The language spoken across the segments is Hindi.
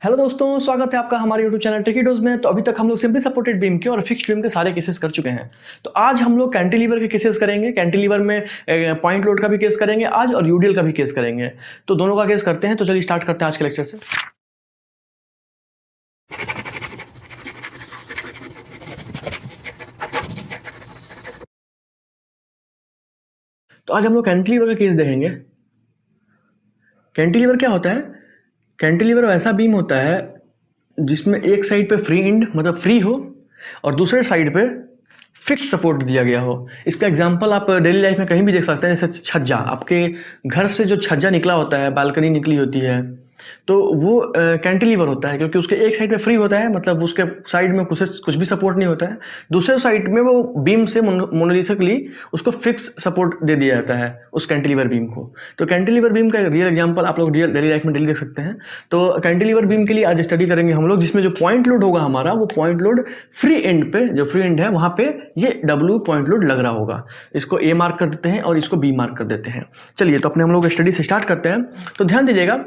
हेलो दोस्तों, स्वागत है आपका हमारे यूट्यूब चैनल टेकीडोज में। तो अभी तक हम लोग सिंपली सपोर्टेड बीम के और फिक्स्ड बीम के सारे केसेस कर चुके हैं। तो आज हम लोग कैंटिलीवर के केसेस करेंगे। कैंटिलीवर में पॉइंट लोड का भी केस करेंगे आज और यूडीएल का भी केस करेंगे। तो दोनों का केस करते हैं। तो चलिए स्टार्ट करते हैं आज के लेक्चर से। तो आज हम लोग कैंटिलीवर का केस देखेंगे। कैंटिलीवर क्या होता है? कैंटिलीवर ऐसा बीम होता है जिसमें एक साइड पे फ्री एंड मतलब फ्री हो और दूसरे साइड पे फिक्स सपोर्ट दिया गया हो। इसका एग्जांपल आप डेली लाइफ में कहीं भी देख सकते हैं। जैसे छज्जा, आपके घर से जो छज्जा निकला होता है, बालकनी निकली होती है, तो वो कैंटिलीवर होता है, क्योंकि उसके एक साइड पे फ्री होता है, मतलब उसके साइड में कुछ भी सपोर्ट नहीं होता है। दूसरे साइड में वो बीम से मोनोलिथिकली उसको फिक्स सपोर्ट दे दिया जाता है उस कैंटिलीवर बीम को। तो कैंटिलीवर बीम का रियल एग्जांपल आप लोग डेली लाइफ में डेली देख सकते हैं। तो कैंटिलीवर बीम के लिए आज स्टडी करेंगे हम लोग, जिसमें जो पॉइंट लोड होगा हमारा, वो पॉइंट लोड फ्री एंड पे, जो फ्री एंड है वहां पे ये डब्ल्यू पॉइंट लोड लग रहा होगा। इसको ए मार्क कर देते हैं और इसको बी मार्क कर देते हैं। चलिए, तो अपने हम लोग स्टडी से स्टार्ट करते हैं। तो ध्यान दीजिएगा,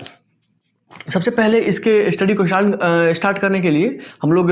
सबसे पहले इसके स्टडी को स्टार्ट करने के लिए हम लोग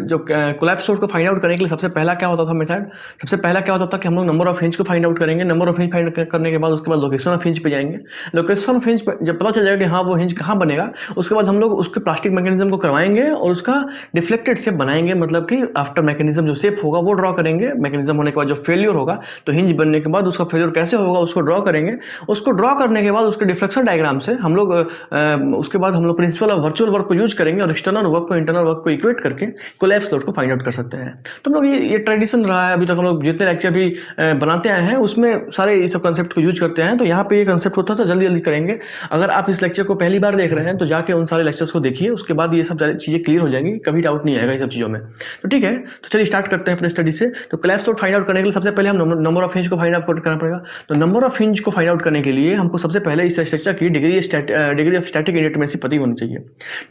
जो कोलैप्स सोर्स को फाइंड आउट करने के लिए सबसे पहला क्या होता था मेथड? सबसे पहला क्या होता था कि हम लोग नंबर ऑफ हिंज को फाइंड आउट करेंगे। नंबर ऑफ हिंज फाइंड करने के बाद उसके बाद लोकेशन ऑफ हिंज पे जाएंगे। लोकेशन ऑफ हिंज पे जब पता चल जाएगा कि हाँ वो हिंज कहाँ बनेगा, उसके बाद हम लोग उसके प्लास्टिक मैकेनिज्म को करवाएंगे और उसका डिफ्लेक्टेड शेप बनाएंगे। मतलब कि आफ्टर मैकेनिज्म जो शेप होगा वो ड्रॉ करेंगे। मैकेनिज्म होने के बाद जो फेलियर होगा, तो हिंज बनने के बाद उसका फेलियर कैसे होगा उसको ड्रॉ करेंगे। उसको ड्रॉ करने के बाद उसके डिफ्लेक्शन डायग्राम से हम लोग उसके बाद हम लोग प्रिंसिपल ऑफ वर्चुअल वर्क को यूज करेंगे और एक्सटर्नल वर्क को इंटरनल वर्क को इक्वेट करके कोलैप्स लोड को फाइंड आउट कर सकते हैं। तो हम लोग ये ट्रेडिशन रहा है अभी तक। हम लोग जितने लेक्चर भी बनाते आए हैं उसमें सारे इस सब कंसेप्ट को यूज करते हैं। तो यहाँ पे ये कंसेप्ट होता है, तो जल्दी जल्दी करेंगे। अगर आप इस लेक्चर को पहली बार देख रहे हैं तो जाके उन सारे लेक्चर्स को देखिए, उसके बाद ये सब चीजें क्लियर हो जाएंगी, कभी डाउट नहीं आएगा ये सब चीजों में। तो ठीक है, तो चलिए स्टार्ट करते हैं अपने स्टडी से। तो कोलैप्स लोड फाइंड आउट करने के लिए सबसे पहले हम नंबर ऑफ हिंज को फाइंड आउट करना पड़ेगा। तो नंबर ऑफ हिंज को फाइंड आउट करने के लिए हमको सबसे पहले इस स्ट्रक्चर की डिग्री ऑफ स्टैटिक इंडिटरमिनेसी पता होनी चाहिए।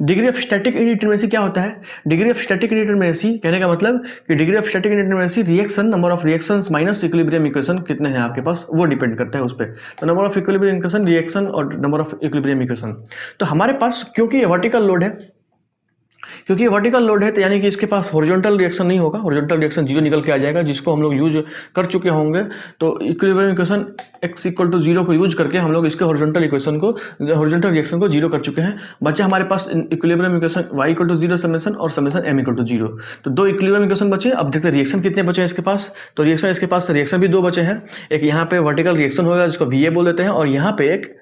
डिग्री ऑफ स्टैटिक इंडिटरमिनेसी क्या होता है? डिग्री ऑफ स्टैटिक इंडिटरमिनेसी कहने का मतलब कि degree of static indeterminacy reaction, number of reactions minus equilibrium equation कितने हैं आपके पास, वो डिपेंड करता है उस पर। तो number of equilibrium equation, reaction और नंबर ऑफ इक्विलिब्रियम इक्वेशन। तो हमारे पास क्योंकि ये वर्टिकल लोड है, क्योंकि ये वर्टिकल लोड है, तो यानी कि इसके पास हॉरिजॉन्टल रिएक्शन नहीं होगा। हॉरिजॉन्टल रिएक्शन जीरो निकल के आ जाएगा, जिसको हम लोग यूज कर चुके होंगे। तो equilibrium equation x equal to zero को यूज करके हम लोग इसके हॉरिजॉन्टल रिएक्शन को जीरो कर चुके हैं। बचे हमारे पास equilibrium equation y equal to zero summation और summation m equal to zero. तो दो इक्विलिब्रियम इक्वेशन बचे। अब देखते हैं रिएक्शन कितने बचे हैं इसके पास। तो रिएक्शन इसके पास रिएक्शन भी दो बचे हैं। एक यहाँ पे वर्टिकल रिएक्शन होगा जिसको va बोल देते हैं, और यहाँ पे एक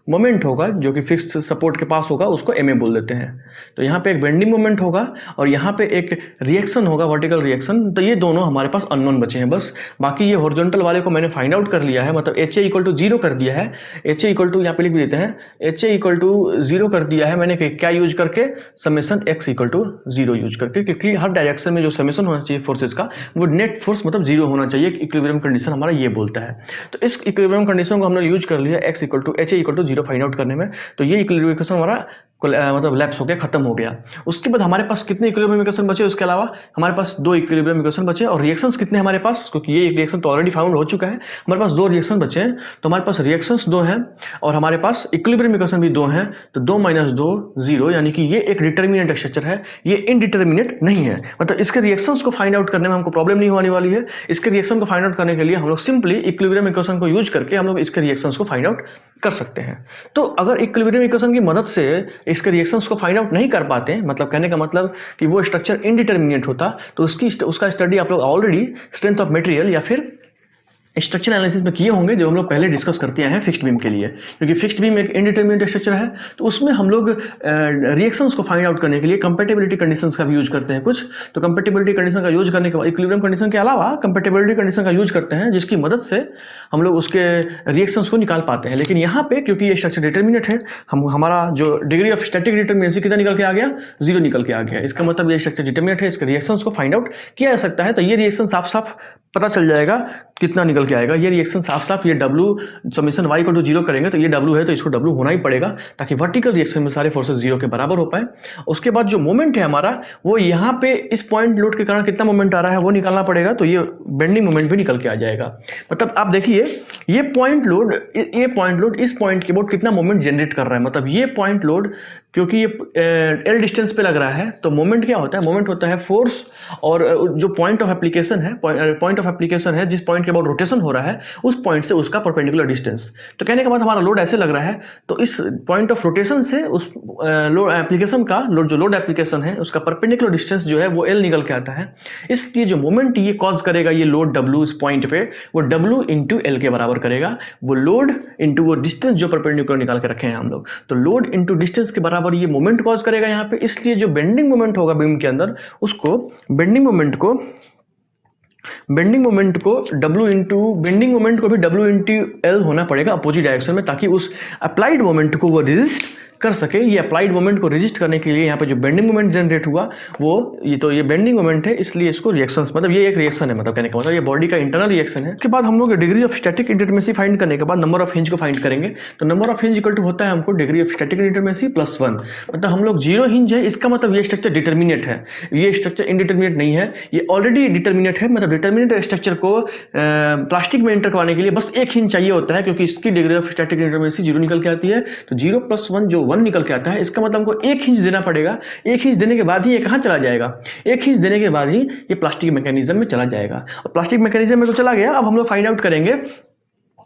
मोमेंट होगा जो कि फिक्स्ड सपोर्ट के पास होगा, उसको एम ए बोल देते हैं। तो यहाँ पे एक बेंडिंग मोमेंट होगा और यहाँ पे एक रिएक्शन होगा, वर्टिकल रिएक्शन। तो ये दोनों हमारे पास अननोन बचे हैं बस। बाकी ये हॉरिजॉन्टल वाले को मैंने फाइंड आउट कर लिया है, मतलब H A equal to zero कर दिया है। एच ए इक्वल टू यहाँ पे लिख देते हैं, H A equal to zero कर दिया है मैंने। क्या यूज करके? Summation X equal to zero use करके, क्योंकि हर डायरेक्शन में जो समेशन होना चाहिए फोर्सेज का, वो नेट फोर्स मतलब जीरो होना चाहिए। इक्विलिब्रियम कंडीशन हमारा ये बोलता है। तो इस इक्विलिब्रियम कंडीशन को हमने यूज कर लिया X equal to H A equal to zero find out करने में। तो ये इक्विलिब्रियम इक्वेशन हमारा मतलब लैप्स हो गया, खत्म हो गया। उसके बाद हमारे पास कितने इक्विलिब्रियम इक्वेशन बचे? उसके अलावा हमारे पास दो इक्विलिब्रियम इक्वेशन बचे। और रिएक्शंस कितने हमारे पास? क्योंकि ये एक रिएक्शन तो ऑलरेडी फाउंड हो चुका है, हमारे पास दो रिएक्शन बचे हैं। तो हमारे पास रिएक्शंस दो हैं और हमारे पास इक्विलिब्रियम इक्वेशन भी दो हैं। तो दो माइनस दो जीरो, यानी कि ये एक डिटर्मिनेंट स्ट्रक्चर है, ये इनडिटर्मिनेट नहीं है। मतलब इसके रिएक्शंस को फाइंड आउट करने में हमको प्रॉब्लम नहीं होने वाली है। इसके रिएक्शन को फाइंड आउट करने के लिए हम लोग सिंपली इक्विलिब्रियम इक्वेशन को यूज करके हम लोग इसके रिएक्शंस को फाइंड आउट कर सकते हैं। तो अगर इक्विलिब्रियम इक्वेशन की मदद से इसके रिएक्शंस को फाइंड आउट नहीं कर पाते, मतलब कहने का मतलब कि वो स्ट्रक्चर इनडिटर्मिनेट होता, तो उसका स्टडी आप लोग ऑलरेडी स्ट्रेंथ ऑफ मटेरियल या फिर स्ट्रक्चर एनालिसिस में किए होंगे, जो हम लोग पहले डिस्कस करते हैं फिक्स्ड बीम के लिए। क्योंकि फिक्स्ड बीम एक इनडिटर्मिनेट स्ट्रक्चर है, तो उसमें हम लोग रिएक्शंस को फाइंड आउट करने के लिए कंपैटिबिलिटी कंडीशंस का भी यूज करते हैं कुछ। तो कंपैटिबिलिटी कंडीशन का यूज करने के बाद इक्विलिब्रियम कंडीशन के अलावा कंपैटिबिलिटी कंडीशन का यूज करते हैं, जिसकी मदद से हम लोग उसके रिएक्शंस को निकाल पाते हैं। लेकिन यहाँ पे क्योंकि ये स्ट्रक्चर डिटर्मिनेट है, हमारा जो डिग्री ऑफ स्टैटिक डिटर्मिनेसी कितना निकल के आ गया? जीरो निकल के आ गया। इसका मतलब ये स्ट्रक्चर डिटर्मिनेट है, इसके रिएक्शंस को फाइंड आउट किया जा सकता है। तो ये रिएक्शन साफ साफ पता चल जाएगा कितना निकल के आएगा। ये रिएक्शन साफ साफ, ये W summation y equal to zero करेंगे तो ये W है, तो इसको W होना ही पड़ेगा ताकि वर्टिकल रिएक्शन में सारे फोर्सेस जीरो के बराबर हो पाए। उसके बाद जो मोमेंट है हमारा, वो यहाँ पे इस पॉइंट लोड के कारण कितना मोमेंट आ रहा है वो निकालना पड़ेगा। तो ये बेंडिंग मोमेंट भी निकल के आ जाएगा। मतलब आप देखिए, ये पॉइंट लोड इस पॉइंट के बोर्ड कितना मोमेंट जनरेट कर रहा है। मतलब ये पॉइंट लोड क्योंकि ये एल डिस्टेंस पे लग रहा है, तो मोमेंट क्या होता है, मोमेंट होता है फोर्स और जो पॉइंट ऑफ एप्लीकेशन है, पॉइंट ऑफ एप्लीकेशन है जिस पॉइंट के अबाउट रोटेशन हो रहा है उस पॉइंट से उसका परपेंडिकुलर डिस्टेंस। तो कहने के बाद हमारा लोड ऐसे लग रहा है, तो इस पॉइंट ऑफ रोटेशन से उस लोड एप्लीकेशन का जो लोड एप्लीकेशन है उसका परपेंडिकुलर डिस्टेंस जो है वो एल निकल के आता है। इसलिए जो मोमेंट ये कॉज करेगा ये लोड डब्ल्यू इस पॉइंट पे, वो डब्ल्यू इंटू एल के बराबर करेगा। वो लोड इंटू वो डिस्टेंस जो परपेंडिकुलर निकाल के रखे हैं हम लोग, तो लोड इंटू डिस्टेंस के बराबर ये मोमेंट कॉज करेगा यहाँ पे। इसलिए जो बेंडिंग मोमेंट होगा बीम के अंदर, उसको बेंडिंग मोमेंट को बेंडिंग मोमेंट को भी W इंटू एल होना पड़ेगा अपोजिट डायरेक्शन में, ताकि उस अप्लाइड मोमेंट को वो रेजिस्ट कर सके। ये अप्लाइड मोमेंट को रेजिस्ट करने के लिए यहाँ पे जो बेंडिंग मोमेंट जनरेट हुआ वो ये बेंडिंग मोमेंट है, इसलिए इसको रिएक्शंस, मतलब ये एक रिएक्शन है, मतलब कहने का मतलब ये बॉडी का इंटरनल रिएक्शन है। उसके बाद हम लोग degree of static indeterminacy find करने के बाद नंबर ऑफ हिंज को फाइंड करेंगे। तो number of hinge equal to होता है हमको degree of static indeterminacy plus 1, मतलब हम लोग 0 हिंज है, इसका मतलब ये स्ट्रक्चर डिटर्मिनेट है, ये स्ट्रक्चर इनडिटर्मिनेट नहीं है, ये ऑलरेडी डिटर्मिनेट है। मतलब डिटर्मिनेट स्ट्रक्चर को प्लास्टिक में एंटर करवाने के लिए बस 1 हिंज चाहिए होता है, क्योंकि इसकी डिग्री ऑफ स्टैटिक इंटरमेसी 0 निकल के आती है। तो 0 + 1 जो 1 निकल के आता है, इसका मतलब हमको 1 हिंज देना पड़ेगा। 1 हिंज देने के बाद ही ये कहाँ चला जाएगा, 1 हिंज देने के बाद ही ये प्लास्टिक मैकेनिज्म में चला जाएगा। और प्लास्टिक मैकेनिज्म में तो चला गया, अब हम लोग फाइंड आउट करेंगे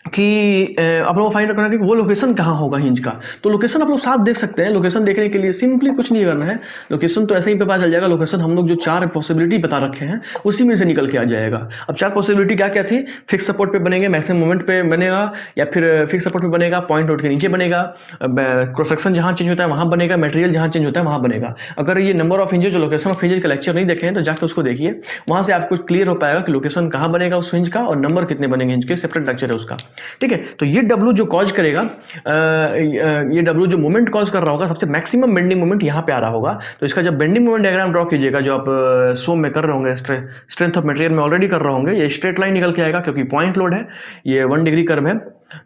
कि आप लोग फाइंड करना कि वो लोकेशन कहाँ होगा हिंज का। तो लोकेशन आप लोग साफ देख सकते हैं। लोकेशन देखने के लिए सिंपली कुछ नहीं करना है, लोकेशन तो ऐसे ही पे पता चल जाएगा। लोकेशन हम लोग जो 4 पॉसिबिलिटी बता रखे हैं उसी में से निकल के आ जाएगा। अब 4 पॉसिबिलिटी क्या क्या थी, फिक्स सपोर्ट पे बनेंगे, मैक्सिमम मोमेंट पे बनेगा, या फिर फिक्स सपोर्ट पे बनेगा, पॉइंट लोड के नीचे बनेगा, क्रॉस सेक्शन जहाँ चेंज होता है वहाँ बनेगा, मटेरियल जहाँ चेंज होता है वहाँ बनेगा। अगर ये नंबर ऑफ हिंजेज, जो लोकेशन ऑफ हिंजेज का लेक्चर नहीं देखे हैं तो जाकर उसको देखिए, वहाँ से आपको क्लियर हो पाएगा कि लोकेशन कहाँ बनेगा उस हिंज का और नंबर कितने बनेंगे हिंज के, सेपरेट लेक्चर है उसका। ठीक है, तो ये W जो कॉज करेगा, ये W जो मोमेंट कॉज कर रहा होगा, सबसे मैक्सिमम बेंडिंग मोमेंट यहाँ पे आ रहा होगा। तो इसका जब बेंडिंग मोमेंट डायग्राम ड्रॉ कीजिएगा, जो आप सोम में कर रहे होंगे, स्ट्रेंथ ऑफ मटेरियल में ऑलरेडी कर रहे होंगे, ये स्ट्रेट लाइन निकल के आएगा, क्योंकि पॉइंट लोड है, ये 1 डिग्री कर्व है,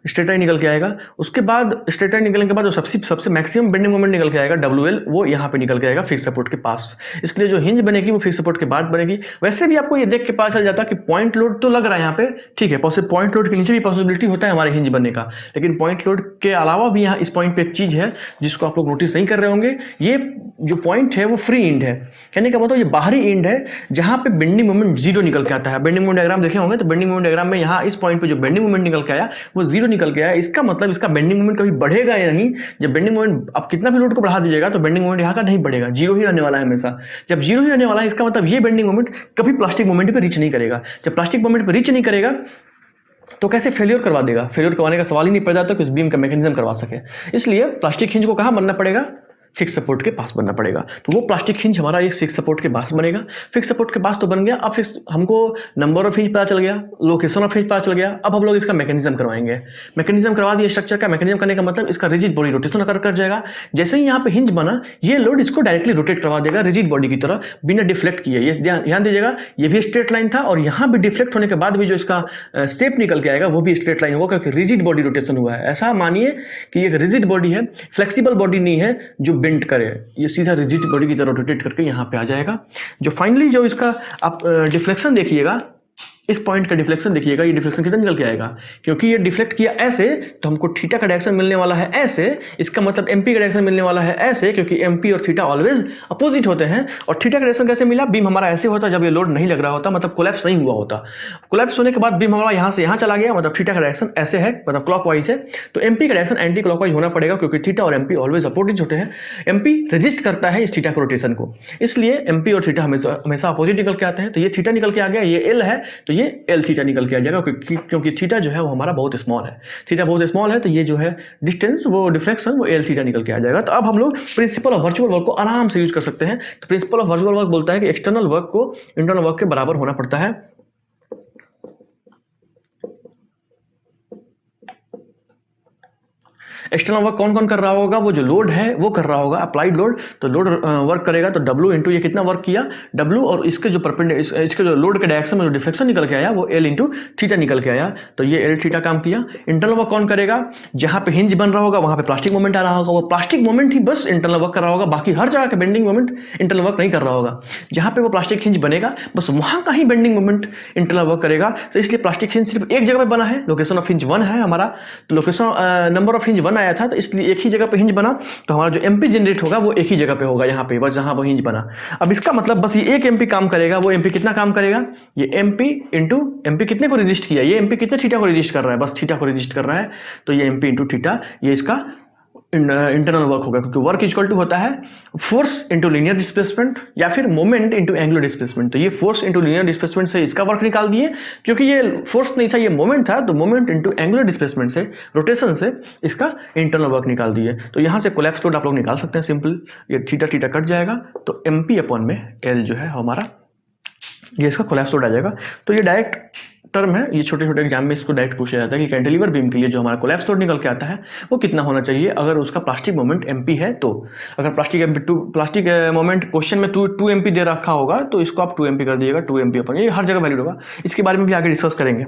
स्ट्रेट लाइन निकल के आएगा। उसके बाद स्ट्रेट लाइन निकलने के बाद जो सबसे मैक्सिमम बेंडिंग मोमेंट निकल के आएगा WL, वो यहाँ पे निकल के आएगा फिक्स सपोर्ट के पास। इसलिए जो हिंज बनेगी वो फिक्स सपोर्ट के बाद बनेगी। वैसे भी आपको ये देख के पता चल जाता कि पॉइंट लोड तो लग रहा है यहाँ पे, ठीक है, पॉइंट लोड के नीचे भी पॉसिबिलिटी होता है हमारे हिंज बनने का, लेकिन पॉइंट लोड के अलावा भी यहाँ इस पॉइंट पे एक चीज है जिसको आप लोग नोटिस नहीं कर रहे होंगे। ये जो पॉइंट है वो फ्री इंड है, कहने का मतलब ये बाहरी इंड है जहाँ पे बेंडिंग मोमेंट 0 निकल के आता है। बेंडिंग मोमेंट डायग्राम देखे होंगे, तो बेंडिंग मोमेंट डायग्राम में यहाँ इस पॉइंट पे जो बेंडिंग मोमेंट निकल के आया वो 0 निकल के आया। इसका मतलब इसका बेंडिंग मोमेंट कभी बढ़ेगा या नहीं। जब बेंडिंग मोमेंट आप कितना भी लोड को बढ़ा दीजिएगा तो बेंडिंग मोमेंट यहाँ का नहीं बढ़ेगा, 0 ही रहने वाला है हमेशा। जब 0 ही रहने वाला है, इसका मतलब ये बेंडिंग मोमेंट कभी प्लास्टिक मोमेंट पे रीच नहीं करेगा। जब प्लास्टिक मोमेंट पे रीच नहीं करेगा तो कैसे फेलियर करवा देगा, फेलियर करवाने का सवाल ही नहीं पैदा होता कि उस बीम का मैकेनिज्म करवा सके। इसलिए प्लास्टिक हिंज को कहाँ बनना पड़ेगा, फिक्स सपोर्ट के पास बनना पड़ेगा। तो वो प्लास्टिक हिंज हमारा एक फिक्स सपोर्ट के पास बनेगा। फिक्स सपोर्ट के पास तो बन गया। अब फिक्स हमको नंबर ऑफ हिंज पता चल गया, लोकेशन ऑफ हिंज पता चल गया। अब हम लोग इसका मैकेनिज्म करवाएंगे। मैकेनिज्म करवा दिए स्ट्रक्चर का। मैकेनिज्म करने का मतलब इसका रिजिड बॉडी रोटेशन कर जाएगा। जैसे ही यहाँ पे हिंज बना, ये लोड इसको डायरेक्टली रोटेट करवा देगा रिजिड बॉडी की तरह बिना डिफ्लेक्ट किए। ये ध्यान दीजिएगा, ये भी स्ट्रेट लाइन था और यहाँ भी डिफ्लेक्ट होने के बाद भी जो इसका शेप निकल के आएगा वो भी स्ट्रेट लाइन होगा, क्योंकि रिजिड बॉडी रोटेशन हुआ है। ऐसा मानिए कि ये एक रिजिड बॉडी है, फ्लेक्सिबल बॉडी नहीं है जो बेंड करे। ये सीधा रिजिड बॉडी की तरह रोटेट करके यहाँ पे आ जाएगा। जो फाइनली जो इसका आप डिफ्लेक्शन देखिएगा, इस पॉइंट का डिफ्लेक्शन देखिएगा, ये डिफ्लेक्शन कितना निकल के आएगा, क्योंकि ये डिफ्लेक्ट किया ऐसे तो हमको थीटा का डायरेक्शन मिलने वाला है ऐसे। इसका मतलब एमपी का डायरेक्शन मिलने वाला है ऐसे, क्योंकि एमपी और थीटा ऑलवेज अपोजिट होते हैं। और थीटा का डायरेक्शन कैसे मिला, बीम हमारा ऐसे होता जब ये लोड नहीं लग रहा होता, मतलब कोलैप्स नहीं हुआ होता। कोलैप्स होने के बाद बीम हमारा यहाँ से यहाँ चला गया, मतलब थीटा का डायरेक्शन ऐसे है, मतलब क्लॉकवाइज है। तो एमपी का डायरेक्शन एंटी क्लॉकवाइज होना पड़ेगा, क्योंकि थीटा और एमपी ऑलवेज अपोजिट होते हैं। एमपी रेजिस्ट करता है इस थीटा के रोटेशन को, इसलिए एमपी और थीटा हमेशा अपोजिट निकल के आते हैं। तो ये थीटा निकल के आ गया, ये एल है तो ये एल थीटा निकल के आ जाएगा, क्योंकि थीटा जो है वो हमारा बहुत स्मॉल है। थीटा बहुत स्मॉल है तो ये जो है डिस्टेंस, वो डिफ्लेक्शन, वो एल थीटा निकल के आ जाएगा। तो अब हम लोग प्रिंसिपल ऑफ वर्चुअल वर्क को आराम से यूज कर सकते हैं। तो प्रिंसिपल ऑफ वर्चुअल वर्क बोलता है कि एक्सटर्नल वर्क को इंटरनल वर्क के बराबर होना पड़ता है। एक्सटर्नल वर्क कौन कौन कर रहा होगा, वो जो लोड है वो कर रहा होगा, अप्लाइड लोड। तो लोड वर्क करेगा तो W इंटू ये कितना वर्क किया W, और इसके जो इसके जो लोड के डायरेक्शन में जो डिफ्लेक्शन निकल के आया वो L इंटू थीटा निकल के आया, तो ये L थीटा काम किया। इंटरनल वर्क कौन करेगा, जहाँ पे हिंज बन रहा होगा वहाँ पे प्लास्टिक मोमेंट आ रहा होगा, वो प्लास्टिक मोमेंट ही बस इंटरनल वर्क कर रहा होगा, बाकी हर जगह का बेंडिंग मोमेंट इंटरनल वर्क नहीं कर रहा होगा। जहाँ पे वो प्लास्टिक हिंज बनेगा बस वहाँ का ही बेंडिंग मोमेंट इंटरनल वर्क करेगा। तो इसलिए प्लास्टिक हिंज सिर्फ एक जगह पे बना है, लोकेशन ऑफ हिंज 1 है हमारा। तो लोकेशन नंबर ऑफ हिंज 1 1 आया था, तो इसलिए एक ही जगह पे हिंज बना, तो हमारा जो एमपी जनरेट होगा वो एक ही जगह पे होगा, यहाँ पे बस जहाँ वो हिंज बना। अब इसका मतलब बस ये एक एमपी काम करेगा। वो एमपी कितना काम करेगा? ये एमपी इंटू एमपी कितने को रजिस्ट किया, ये एमपी कितने थीटा को रजिस्ट कर रहा है, बस थीटा को रजिस्ट कर रहा है, तो ये एमपी इंटू थीटा ये इसका इंटरनल वर्क होगा, क्योंकि वर्क इक्वल टू होता है फोर्स इंटू लीनियर डिस्प्लेसमेंट या फिर मोमेंट इंटू एंगुलर डिस्प्लेसमेंट। तो ये फोर्स इंटू लीनियर डिस्प्लेसमेंट से इसका वर्क निकाल दिए, क्योंकि ये फोर्स नहीं था ये मोमेंट था, तो मोमेंट इंटू एंगुलर डिस्प्लेसमेंट से रोटेशन से इसका इंटरनल वर्क निकाल दिए। तो यहाँ से कोलैप्स लोड आप लोग निकाल सकते हैं सिंपल, ये थीटा थीटा कट जाएगा, तो एम पी अपॉन में एल जो है हमारा ये इसका कोलैप्स लोड आ जाएगा। तो ये डायरेक्ट टर्म है, ये छोटे छोटे एग्जाम में इसको डायरेक्ट पूछा जाता है कि कैंटिलीवर बीम के लिए जो हमारा कोलैप्स लोड निकल के आता है वो कितना होना चाहिए अगर उसका प्लास्टिक मोमेंट एमपी है। तो अगर प्लास्टिक मोमेंट क्वेश्चन में 2 एमपी दे रखा होगा तो इसको आप 2 एमपी कर दीजिएगा, 2 एमपी अपन, ये हर जगह वैलिड होगा। इसके बारे में भी आगे डिस्कस करेंगे,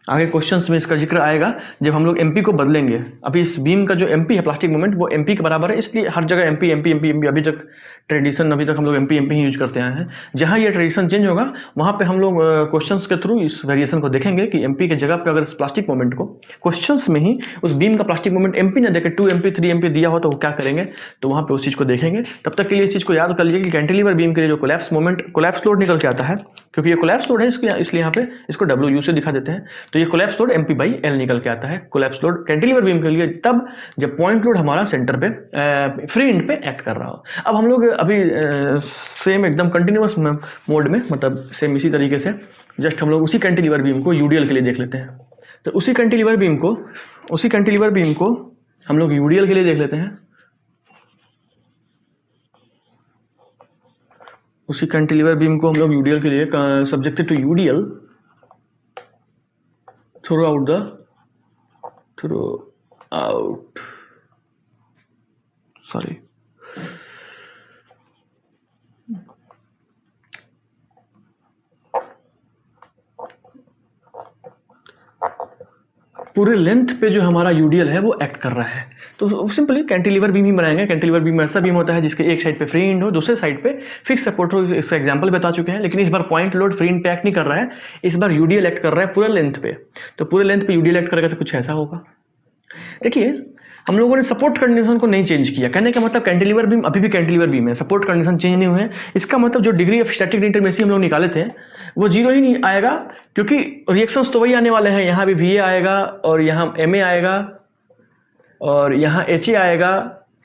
आगे क्वेश्चंस में इसका जिक्र आएगा जब हम लोग एमपी को बदलेंगे। अभी इस बीम का जो एमपी है प्लास्टिक मोमेंट वो एमपी के बराबर है, इसलिए हर जगह एमपी एमपी एमपी एमपी अभी तक ट्रेडिशन, अभी तक हम लोग एमपी एमपी ही यूज करते आए हैं। जहाँ ये ट्रेडिशन चेंज होगा वहाँ पे हम लोग क्वेश्चंस के थ्रू इस वेरिएशन को देखेंगे कि एमपी के जगह पे अगर इस प्लास्टिक मोमेंट को क्वेश्चंस में ही उस बीम का प्लास्टिक मोमेंट एमपी ना देकर 2 एमपी 3 एमपी दिया हो तो वो क्या करेंगे, तो वहाँ पे उस चीज़ को देखेंगे। तब तक के लिए इस चीज़ को याद कर लीजिए कि कैंटिलीवर बीम के लिए जो कोलैप्स लोड निकल के आता है, क्योंकि ये कोलैप्स लोड है इसलिए यहाँ पे इसको डब्ल्यू से दिखा देते हैं, तो ये collapse load MP by L निकल के आता है कोलैप्स लोड कैंटिलीवर बीम के लिए, तब जब पॉइंट लोड हमारा सेंटर पे फ्री एंड पे एक्ट कर रहा हो। अब हम लोग अभी सेम एकदम कंटिन्यूअस मोड में, मतलब सेम इसी तरीके से जस्ट हम लोग उसी कैंटिलीवर बीम को यूडीएल के लिए देख लेते हैं। तो उसी कैंटिलीवर बीम को हम लोग यूडीएल के लिए देख लेते हैं। उसी कैंटिलीवर बीम को हम लोग यूडीएल के लिए subjected to UDL throughout sorry पूरे लेंथ पे जो हमारा यूडीएल है वो एक्ट कर रहा है। तो सिंपली कैंटिलीवर बीम ही बनाएंगे। कैंटिलीवर बीम ऐसा बीम होता है जिसके एक साइड पे फ्री एंड हो, दूसरे साइड पे फिक्स सपोर्ट हो। इसका एग्जांपल बता चुके हैं, लेकिन इस बार पॉइंट लोड फ्री एंड पे एक्ट नहीं कर रहा है, इस बार यूडीएल एक्ट कर रहा है पूरे लेंथ पे। तो पूरे लेंथ पे यूडीएल एक्ट करेगा तो कुछ ऐसा होगा। देखिए हम लोगों ने सपोर्ट कंडीशन को नहीं चेंज किया, कहने का मतलब कैंटिलीवर बीम अभी भी कैंटिलीवर बीम है, सपोर्ट कंडीशन चेंज नहीं हुए हैं। इसका मतलब जो डिग्री ऑफ स्टैटिक इंटरमेसी हम लोग निकाले थे वो 0 ही नहीं आएगा, क्योंकि रिएक्शंस तो वही आने वाले हैं। यहाँ भी VA आएगा और यहाँ MA आएगा और यहाँ HA आएगा।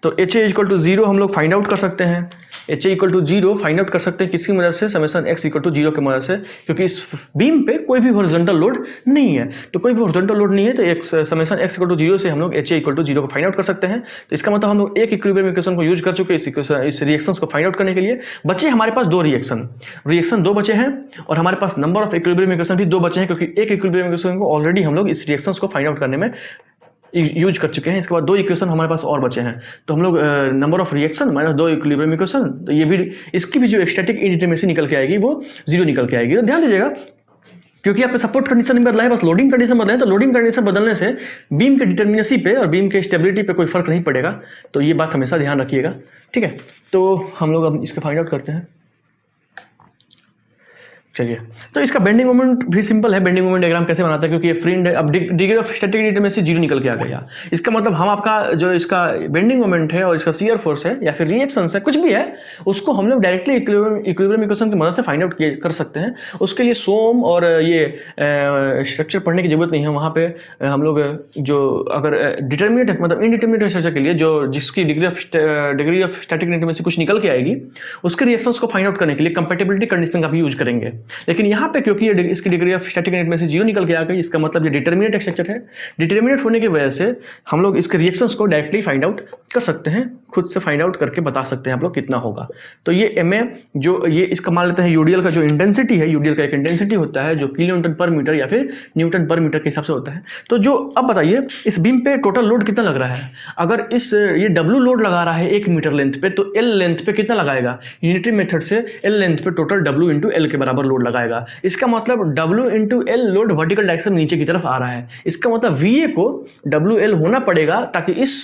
तो HA इक्वल टू 0 हम लोग फाइंड आउट कर सकते हैं, HA equal to 0 find out कर सकते हैं किसकी मदद से, समेशन x इक्वल टू 0 की मदद से, क्योंकि इस बीम पे कोई भी हॉरिजॉन्टल लोड नहीं है। तो कोई भी हॉरिजॉन्टल लोड नहीं है तो एक समेशन x इक्वल टू 0 से हम लोग HA इक्वल टू 0 को फाइंड आउट कर सकते हैं। तो इसका मतलब हम लोग एक इक्विलिब्रियम इक्वेशन को यूज कर चुके हैं इस रिएक्शंस को फाइंड आउट करने के लिए। बचे हमारे पास 2 रिएक्शन 2 बचे हैं, और हमारे पास नंबर ऑफ इक्विलिब्रियम इक्वेशन भी 2 बचे हैं, क्योंकि एक इक्विलिब्रियम इक्वेशन को ऑलरेडी हम लोग इस रिएक्शंस को फाइंड आउट करने में यूज कर चुके हैं। इसके बाद 2 इक्वेशन हमारे पास और बचे हैं, तो हम लोग number of reaction minus 2 equilibrium equation, तो ये भी इसकी भी जो स्टैटिक इंडिटरमिनेसी निकल के आएगी वो 0 निकल के आएगी। तो ध्यान दीजिएगा, क्योंकि आपने सपोर्ट कंडीशन नहीं बदला है, बस लोडिंग कंडीशन बदला है, तो लोडिंग कंडीशन बदलने से बीम के डिटर्मिनेसी पे और बीम के स्टेबिलिटी पे कोई फर्क नहीं पड़ेगा। तो ये बात हमेशा ध्यान रखिएगा, ठीक है। तो हम लोग अब इसका फाइंड आउट करते हैं। चलिए, तो इसका बेंडिंग मोमेंट भी सिंपल है। बेंडिंग मोमेंट डायग्राम कैसे बनाता है, क्योंकि ये फ्री एंड अब डिग्री ऑफ स्टैटिक इंटरमेसी 0 निकल के आ गया। इसका मतलब हम आपका जो इसका बेंडिंग मोमेंट है और इसका शियर फोर्स है या फिर रिएक्शंस है, कुछ भी है, उसको हम लोग डायरेक्टली इक्विलिब्रियम इक्वेशन की मदद से फाइंड आउट कर सकते हैं। उसके लिए सोम और ये स्ट्रक्चर पढ़ने की जरूरत नहीं है। वहाँ पे हम लोग जो अगर डिटर्मिनेट मतलब इनडिटर्मिनेट स्ट्रक्चर के लिए जो जिसकी डिग्री ऑफ स्टैटिक इंटरमेसी कुछ निकल के आएगी, उसके रिएक्शंस को फाइंड आउट करने के लिए कंपैटिबिलिटी कंडीशन का भी यूज करेंगे। लेकिन यहाँ पे क्योंकि ये इसकी डिग्री ऑफ स्टैटिक इंटरमेसी 0 निकल के आ गई, इसका मतलब ये डिटर्मिनेट स्ट्रक्चर है। डिटर्मिनेट होने की वजह से हम लोग इसके रिएक्शंस को डायरेक्टली फाइंड आउट कर सकते हैं, खुद से फाइंड आउट करके बता सकते हैं आप लोग कितना होगा। तो ये MA जो ये इसका मान लेते हैं यूडीएल का जो इंटेंसिटी है, यूडीएल का एक इंटेंसिटी होता है जो किलोन्यूटन पर मीटर या फिर न्यूटन पर मीटर के हिसाब से होता है। तो जो अब बताइए इस बीम पे टोटल लोड कितना लग रहा है। अगर ये W लोड लगा रहा है 1 मीटर लेंथ पे, तो L लेंथ पे कितना लगाएगा, यूनिटरी मेथड से L लेंथ पे टोटल W इंटू L के बराबर लोड लगाएगा। इसका मतलब W into L load vertical direction नीचे की तरफ आ रहा है। इसका मतलब VA को WL होना पड़ेगा ताकि इस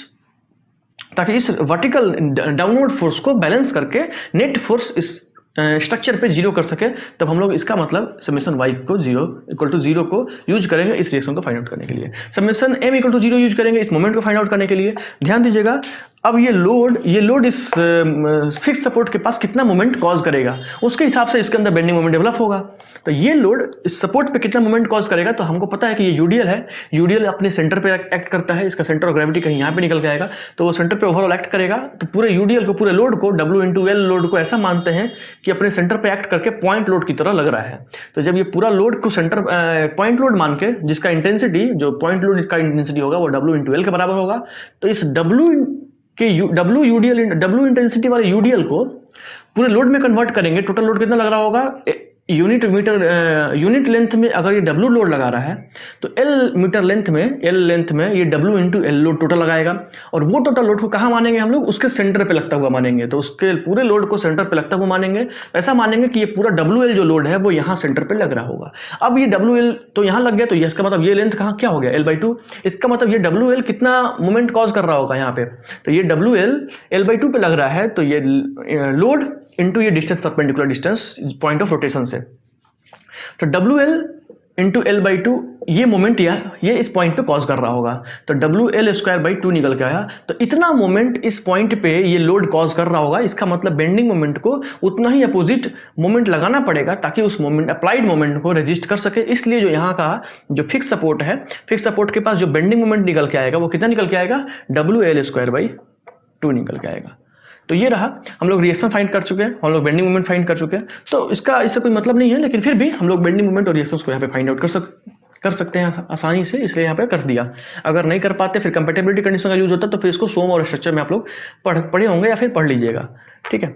वर्टिकल डाउनवर्ड फोर्स को बैलेंस करके नेट फोर्स इस स्ट्रक्चर पे जीरो कर सके, तब हम लोग इसका मतलब समेशन वाई को जीरो इक्वल टू जीरो को यूज करेंगे इस रिएक्शन को फाइंड आउट करने के लिए। Summation M equal to zero use करेंगे इस मोमेंट को फाइंड आउट करने के लिए। ध्यान दीजिएगा, अब ये लोड इस फिक्स सपोर्ट के पास कितना मोमेंट कॉज करेगा, उसके हिसाब से इसके अंदर बेंडिंग मोमेंट डेवलप होगा। तो ये लोड इस सपोर्ट पे कितना मोमेंट कॉज करेगा, तो हमको पता है कि ये यूडीएल है, यूडीएल अपने सेंटर पे एक्ट करता है, इसका सेंटर ऑफ ग्रेविटी कहीं यहाँ पे निकल के आएगा, तो वो सेंटर पे ओवरऑल एक्ट करेगा। तो पूरे यूडीएल को, पूरे लोड को, W इंटू एल लोड को ऐसा मानते हैं कि अपने सेंटर पे एक्ट करके पॉइंट लोड की तरह लग रहा है। तो जब ये पूरा लोड को सेंटर पॉइंट लोड मान के, जिसका इंटेंसिटी, जो पॉइंट लोड का इंटेंसिटी होगा वो W इंटू एल के बराबर होगा, तो इस W इंटेंसिटी वाले यूडीएल को पूरे लोड में कन्वर्ट करेंगे। टोटल लोड कितना लग रहा होगा, यूनिट लेंथ में अगर ये W लोड लगा रहा है तो L मीटर लेंथ में ये W into L load total लगाएगा। और वो टोटल लोड को कहाँ मानेंगे हम लोग, उसके सेंटर पे लगता हुआ मानेंगे। तो उसके पूरे लोड को सेंटर पे लगता हुआ मानेंगे, ऐसा मानेंगे कि ये पूरा WL जो लोड है वो यहाँ सेंटर पे लग रहा होगा। अब ये WL तो यहाँ लग गया, तो इसका मतलब ये लेंथ कहाँ क्या हो गया, L/2। इसका मतलब ये WL कितना मोमेंट कॉज कर रहा होगा यहाँ पे, तो ये WL L/2 पे लग रहा है, तो ये लोड इंटू ये distance, perpendicular distance point of rotation से, तो WL इंटू L/2 ये मोमेंट ये इस पॉइंट पे कॉज कर रहा होगा। तो WL²/2 निकल के आया। तो इतना मोमेंट इस पॉइंट पे ये लोड कॉज कर रहा होगा, इसका मतलब बेंडिंग मोमेंट को उतना ही अपोजिट मोमेंट लगाना पड़ेगा ताकि उस मोमेंट, अप्लाइड मोमेंट को रजिस्ट कर सके। इसलिए जो यहाँ का जो फिक्स सपोर्ट है, फिक्स सपोर्ट के पास जो बेंडिंग मोमेंट निकल के आएगा वो कितना निकल के आएगा, WL²/2 निकल के आएगा। तो ये रहा, हम लोग रिएक्शन फाइंड कर चुके हैं, हम लोग बेंडिंग मोमेंट फाइंड कर चुके हैं। तो इससे कोई मतलब नहीं है, लेकिन फिर भी हम लोग बेंडिंग मोमेंट और रिएक्शंस को यहाँ पे फाइंड आउट कर सकते हैं आसानी से, इसलिए यहाँ पे कर दिया। अगर नहीं कर पाते, फिर कंपैटिबिलिटी कंडीशन का यूज होता, तो फिर इसको सोम और स्ट्रक्चर में आप लोग पढ़े होंगे या फिर पढ़ लीजिएगा, ठीक है।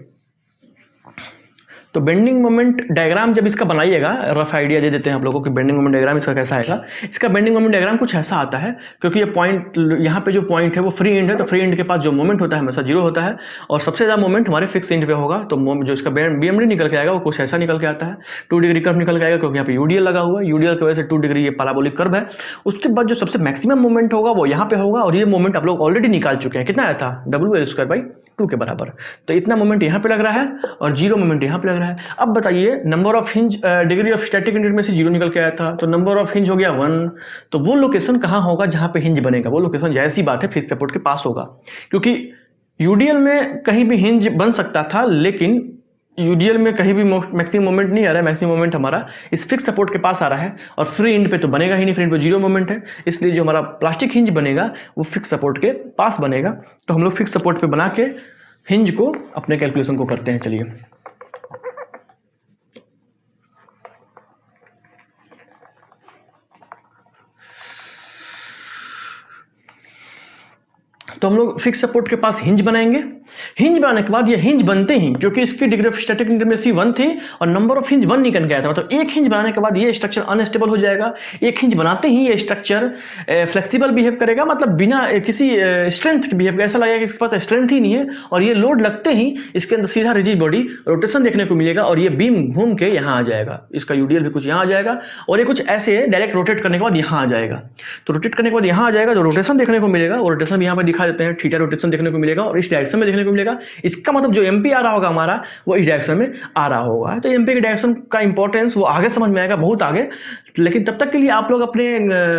तो बेंडिंग मोमेंट डायग्राम जब इसका बनाइएगा, रफ आइडिया दे देते हैं आप लोगों को कि बेंडिंग मोमेंट डायग्राम इसका कैसा आएगा। इसका बेंडिंग मोमेंट डायग्राम कुछ ऐसा आता है, क्योंकि ये पॉइंट, यहाँ पे जो पॉइंट है वो फ्री एंड है, तो फ्री एंड के पास जो मोमेंट होता है हमेशा जीरो होता है, और सबसे ज़्यादा मोमेंट हमारे फिक्स एंड पे होगा। तो जो इसका BMD निकल के आएगा वो कुछ ऐसा निकल के आता है, 2 डिग्री कर्व निकल के आएगा, क्योंकि यहाँ पे यूडीएल लगा हुआ है, यूडीएल की वजह से 2 डिग्री ये पैराबोलिक कर्व है। उसके बाद जो सबसे मैक्सिमम मोमेंट होगा वो यहाँ पे होगा, और ये मोमेंट आप लोग ऑलरेडी निकाल चुके हैं, कितना आया था, WL²/2 के बराबर। तो इतना मोमेंट यहाँ पे लग रहा है और जीरो मोमेंट यहाँ पे लग रहा है। अब बताइए, number of hinge, degree of static integrate में से जीरो निकल के आया था, तो नंबर ऑफ हिंज हो गया 1। तो वो लोकेशन कहाँ होगा जहाँ पे हिंज बनेगा, वो लोकेशन जाहिर सी बात है फिक्स सपोर्ट के पास होगा, क्योंकि यूडीएल में कहीं भी हिंज बन सकता था, लेकिन यूडीएल में कहीं भी मैक्सिमम मोमेंट नहीं आ रहा है। मैक्सिमम मोमेंट हमारा इस फिक्स सपोर्ट के पास आ रहा है, और फ्री एंड पे तो बनेगा ही नहीं, फ्री एंड पे जीरो मोमेंट है, इसलिए जो हमारा प्लास्टिक हिंज बनेगा वो फिक्स सपोर्ट के पास बनेगा। तो हम लोग फिक्स सपोर्ट पे बना के हिंज को अपने कैलकुलेशन को करते हैं। चलिए, तो हम लोग फिक्स सपोर्ट के पास हिंज बनाएंगे। हिंज बनाने के बाद ये हिंज बनते ही, क्योंकि इसकी डिग्री ऑफ स्टैटिक इंटीग्रेसी 1 थी और नंबर ऑफ हिंज 1 निकल गया था, मतलब एक हिंज बनाने के बाद ये स्ट्रक्चर अनस्टेबल हो जाएगा। एक हिंज बनाते ही ये स्ट्रक्चर फ्लेक्सिबल बिहेव करेगा, मतलब बिना किसी स्ट्रेंथ के बिहेव, ऐसा लगेगा कि इसके पास स्ट्रेंथ ही नहीं है, और ये लोड लगते ही इसके अंदर सीधा रिजिड बॉडी रोटेशन देखने को मिलेगा, और ये बीम घूम के यहाँ आ जाएगा। इसका यूडीएल भी कुछ यहाँ आ जाएगा, और ये कुछ ऐसे डायरेक्ट रोटेट करने के बाद यहाँ आ जाएगा। तो रोटेट करने के बाद यहाँ आ जाएगा, जो रोटेशन देखने को मिलेगा, और रोटेशन भी यहाँ पर दिखा देते हैं, थीटा रोटेशन देखने को मिलेगा, और इस डायरेक्शन में देखने को मिलेगा। इसका मतलब जो एमपी आ रहा होगा हमारा, वो इस डायरेक्शन में आ रहा होगा। तो एमपी के डायरेक्शन का इंपॉर्टेंस वो आगे समझ में आएगा, बहुत आगे, लेकिन तब तक के लिए आप लोग अपने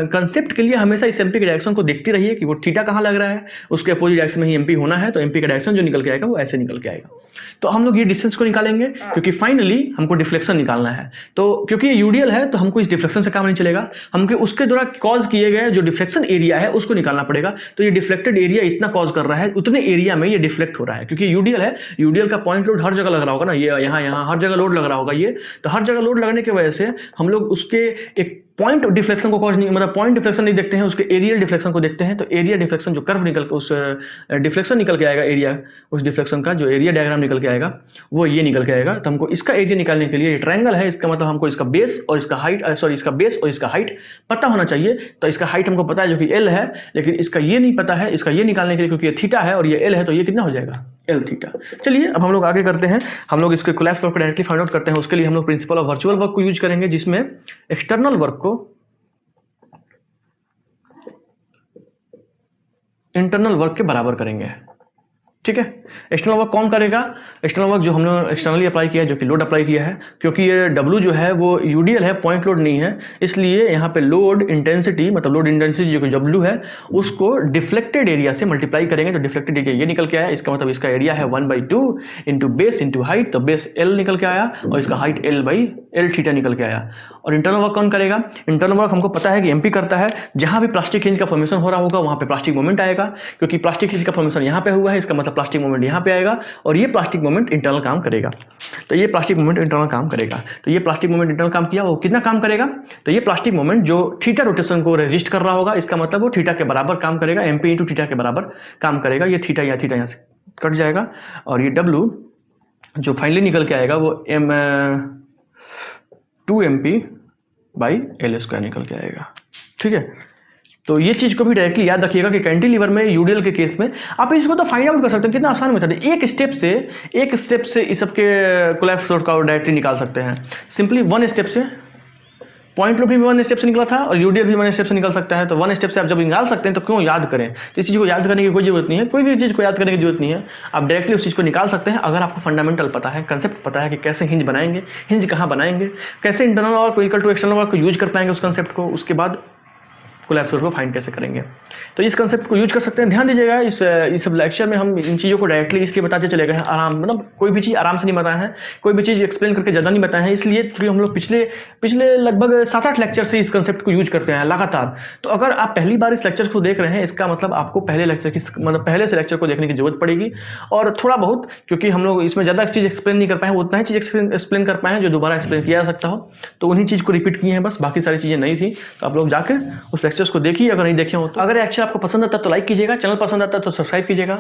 कंसेप्ट के लिए हमेशा इस एमपी के डायरेक्शन को देखते रहिए कि वो थीटा कहाँ लग रहा है, उसके अपोजिट डायरेक्शन में ही एमपी होना है। तो एमपी का डायरेक्शन जो निकल के आएगा वो ऐसे निकल के आएगा। तो हम लोग ये डिस्टेंस को निकालेंगे, क्योंकि फाइनली हमको डिफ्लेक्शन निकालना है। तो क्योंकि ये यूडीएल है, तो हमको इस डिफ्लेक्शन से काम नहीं चलेगा, हमको उसके द्वारा कॉज किए गए जो डिफ्लेक्शन एरिया है उसको निकालना पड़ेगा। तो ये डिफ्लेक्टेड एरिया इतना कॉज कर रहा है, उतने एरिया में ये डिफ्लेक्ट हो रहा है, क्योंकि यूडीएल है, यूडीएल का पॉइंट लोड हर जगह लग रहा होगा ना, ये यहाँ हर जगह लोड लग रहा होगा ये। तो हर जगह लोड लगने की वजह से हम लोग उसके एक पॉइंट डिफ्लेक्शन को कॉज नहीं, मतलब पॉइंट डिफ्लेक्शन नहीं देखते हैं, उसके एरियल डिफ्लेक्शन को देखते हैं। तो एरिया डिफ्लेक्शन जो कर्व निकल के, उस डिफ्लेक्शन निकल के आएगा, एरिया उस डिफ्लेक्शन का जो एरिया डायग्राम निकल के आएगा वो ये निकल के आएगा। तो हमको इसका एरिया निकालने के लिए, ये ट्रायंगल है, इसका मतलब हमको इसका बेस और इसका हाइट, इसका बेस और इसका हाइट पता होना चाहिए। तो इसका हाइट हमको पता है जो कि एल है, लेकिन इसका ये नहीं पता है। इसका ये निकालने के लिए, क्योंकि ये थीटा है और ये एल है, तो ये कितना हो जाएगा, एल थीटा। चलिए अब हम लोग आगे करते हैं, हम लोग इसके कोलैप्स वर्क को डायरेक्टली फाइंड आउट करते हैं। उसके लिए हम लोग प्रिंसिपल ऑफ वर्चुअल वर्क को यूज करेंगे, जिसमें एक्सटर्नल वर्क को इंटरनल वर्क के बराबर करेंगे। ठीक है। एक्सटर्नल वर्क कौन करेगा? एक्सटर्नल वर्क जो हमने एक्सटर्नली अप्लाई किया है, जो कि लोड अप्लाई किया है, क्योंकि ये W जो है वो यूडीएल है, पॉइंट लोड नहीं है, इसलिए यहाँ पे लोड इंटेंसिटी मतलब लोड इंटेंसिटी जो कि W है उसको डिफ्लेक्टेड एरिया से मल्टीप्लाई करेंगे तो डिफ्लेक्टेड एरिया ये निकल के आया। इसका मतलब इसका एरिया है 1/2 इंटू बेस इंटू हाइट, तो बेस L निकल के आया और इसका हाइट L थीटा निकल के आया। और इंटरनल वर्क कौन करेगा? इंटरनल वर्क हमको पता है कि MP करता है। जहाँ भी प्लास्टिक हिंज का फॉर्मेशन हो रहा होगा वहाँ पे प्लास्टिक मोमेंट आएगा, क्योंकि प्लास्टिक हिंज का फॉर्मेशन यहाँ पे हुआ है, इसका मतलब प्लास्टिक मोमेंट यहाँ पे आएगा और ये प्लास्टिक मोमेंट इंटरनल काम करेगा। तो ये प्लास्टिक मोमेंट इंटरनल काम करेगा। तो ये प्लास्टिक मोमेंट इंटरनल काम किया, वो कितना काम करेगा? तो ये प्लास्टिक मोमेंट जो थीटा रोटेशन को रेजिस्ट कर रहा होगा, इसका मतलब वो थीटा के बराबर काम करेगा, MP इंटू थीटा के बराबर काम करेगा। ये थीटा यहाँ से कट जाएगा और ये W जो फाइनली निकल के आएगा वो 2MP बाई L² निकल के आएगा। ठीक है, तो ये चीज़ को भी डायरेक्टली याद रखिएगा कि कैंटिलीवर में यूडीएल के केस में आप इसको तो फाइंड आउट कर सकते हैं। कितना आसान मेथड है, एक स्टेप से इस सबके कोलैप्स लोड का डायरेक्टली निकाल सकते हैं। सिंपली वन स्टेप से पॉइंट लोड भी वन स्टेप से निकला था और यूडीएल भी वन स्टेप से निकल सकता है। तो वन स्टेप से आप जब निकाल सकते हैं तो क्यों याद करें? इस चीज़ को याद करने की कोई जरूरत नहीं है, कोई भी चीज़ को याद करने की जरूरत नहीं है। आप डायरेक्टली उस चीज़ को निकाल सकते हैं अगर आपको फंडामेंटल पता है, कंसेप्ट पता है कि कैसे हिंज बनाएंगे, हिंज कहाँ बनाएंगे, कैसे internal work equal to external work को यूज कर पाएंगे उस कंसेप्ट को, उसके बाद कोलैप्स लोड को फाइंड कैसे करेंगे। तो इस कंसेप्ट को यूज कर सकते हैं। ध्यान दीजिएगा, इस सब लेक्चर में हम इन चीज़ों को डायरेक्टली इसलिए बताते चले गए हैं, आराम मतलब कोई भी चीज़ आराम से नहीं बताए हैं, कोई भी चीज़ एक्सप्लेन करके ज़्यादा नहीं बताए हैं, इसलिए क्योंकि हम लोग पिछले लगभग 7-8 लेक्चर से इस कंसेप्ट को यूज करते हैं लगातार। तो अगर आप पहली बार इस लेक्चर को देख रहे हैं, इसका मतलब आपको पहले से लेक्चर को देखने की जरूरत पड़ेगी और थोड़ा बहुत, क्योंकि हम लोग इसमें ज़्यादा चीज़ एक्सप्लेन नहीं कर पाए, उतना ही चीज़ एक्सप्लेन कर पाए जो दोबारा एक्सप्लेन किया जा सकता हो, तो उन्हीं चीज़ को रिपीट किए हैं बस, बाकी सारी चीज़ें नहीं थी। तो आप लोग जाकर उस लेक्चर्स को देखिए अगर नहीं देखे हो तो। अगर लेक्चर आपको पसंद आता है तो लाइक कीजिएगा, चैनल पसंद आता है तो सब्सक्राइब कीजिएगा।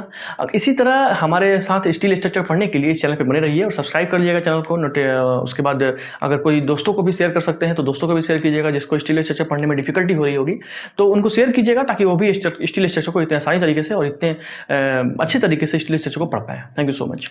इसी तरह हमारे साथ स्टील स्ट्रक्चर पढ़ने के लिए इस चैनल पे बने रहिए और सब्सक्राइब कर लीजिएगा चैनल को। उसके बाद अगर कोई दोस्तों को भी शेयर कर सकते हैं तो दोस्तों को भी शेयर कीजिएगा जिसको स्टील स्ट्रक्चर पढ़ने में डिफिकल्टी हो रही होगी, तो उनको शेयर कीजिएगा ताकि वो भी स्टील स्ट्रक्चर को इतने आसानी तरीके से और इतने अच्छे तरीके से स्टील स्ट्रक्चर को पढ़ पाए। Thank you so much.